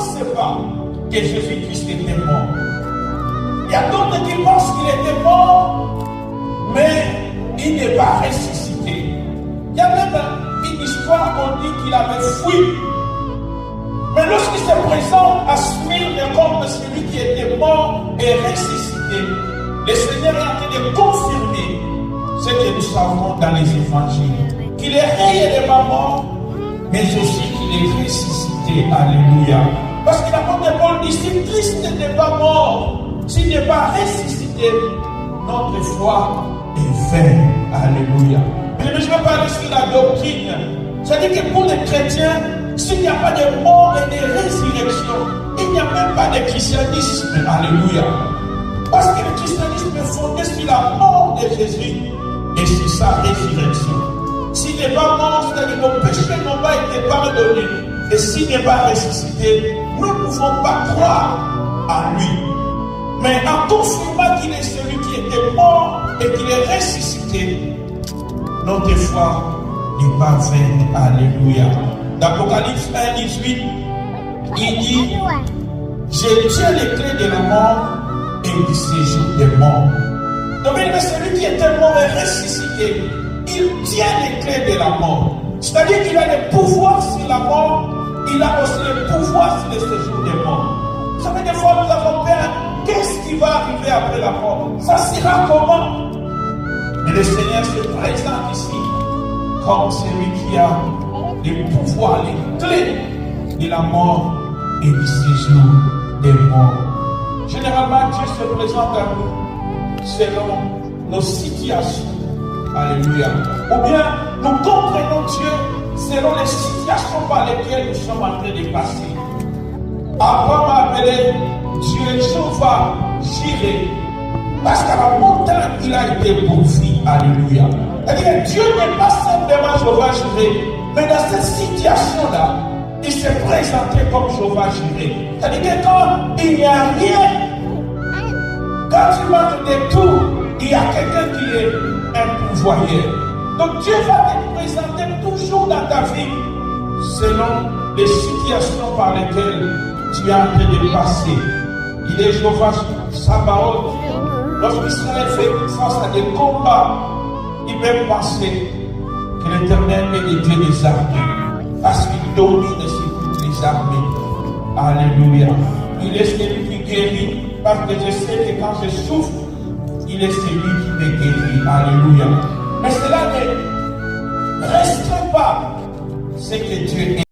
pensent pas que Jésus-Christ était mort. Il y a d'autres qui pensent qu'il était mort, mais il n'est pas ressuscité. Il y a même une histoire qu'on dit qu'il avait fui. Mais lorsqu'il se présente à Smyrne comme celui qui était mort et ressuscité, le Seigneur est en train de confirmer ce que nous savons dans les évangiles. Qu'il est réellement mort, mais aussi qu'il est ressuscité. Alléluia. Parce que l'apôtre Paul dit, si Christ n'était pas mort, s'il n'est pas ressuscité, notre foi est vaine. Alléluia. Mais je vais parler sur la doctrine. C'est-à-dire que pour les chrétiens, s'il n'y a pas de mort et de résurrection, il n'y a même pas de christianisme. Alléluia. Parce que le christianisme est fondé sur la mort de Jésus et sur sa résurrection. S'il n'est pas mort, c'est-à-dire que nos péchés n'ont pas été pardonnés. Et s'il n'est pas ressuscité, nous ne pouvons pas croire à lui. Mais en confirmant qu'il est celui qui était mort et qu'il est ressuscité, notre foi n'est pas vaine. Alléluia. D'Apocalypse 1, 18, il dit, je tiens les clés de la mort et du séjour des morts. Donc, celui qui était mort et ressuscité, il tient les clés de la mort. C'est-à-dire qu'il a le pouvoir sur la mort, il a aussi le pouvoir sur le séjour des morts. Vous savez, des fois, nous avons peur. Qu'est-ce qui va arriver après la mort? Ça sera comment? Mais le Seigneur se présente ici comme celui qui a le pouvoir, les clés de la mort et du séjour des morts. Généralement, Dieu se présente à nous selon nos situations. Alléluia. Ou bien, nous comprenons Dieu selon les situations par lesquelles nous sommes en train de passer. Abraham a appelé Dieu Jéhovah Jireh, parce qu'à la montagne, il a été pourvu. Alléluia. C'est-à-dire que Dieu n'est pas simplement Jéhovah Jireh, mais dans cette situation-là, il s'est présenté comme Jéhovah Jireh. C'est-à-dire que quand il n'y a rien, quand tu manques de tout, il y a quelqu'un qui est un pourvoyeur. Donc Dieu va te présenter toujours dans ta vie selon les situations par lesquelles tu es en train de passer. Il est Jéhovah Sabaoth. Lorsqu'Israël fait face à des combats, il peut penser que l'Éternel est le Dieu des armées, parce qu'il domine sur toutes les armées. Alléluia. Il est celui qui guérit, parce que je sais que quand je souffre, il est celui qui me guérit. Alléluia. Mais cela ne restreint pas ce que Dieu est.